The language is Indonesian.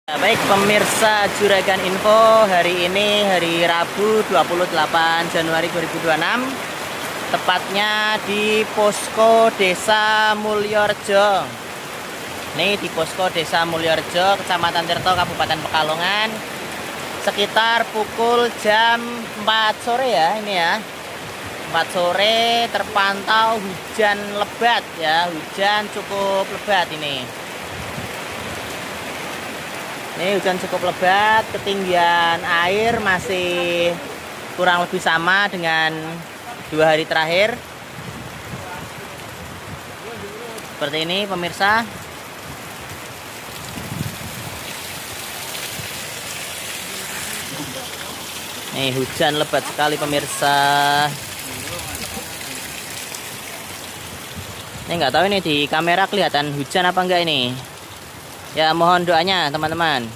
Baik pemirsa Juragan Info, hari ini hari Rabu 28 Januari 2026, tepatnya di Posko Desa Mulyorejo. Ini di Posko Desa Mulyorejo, Kecamatan Tirto, Kabupaten Pekalongan, sekitar pukul jam 4 sore ya, ini ya. 4 sore terpantau hujan lebat ya, hujan cukup lebat ini. Ini hujan cukup lebat, ketinggian air masih kurang lebih sama dengan 2 hari terakhir. Seperti ini pemirsa. Nih hujan lebat sekali pemirsa. Ini nggak tahu ini di kamera kelihatan hujan apa enggak ini. Ya mohon doanya teman-teman.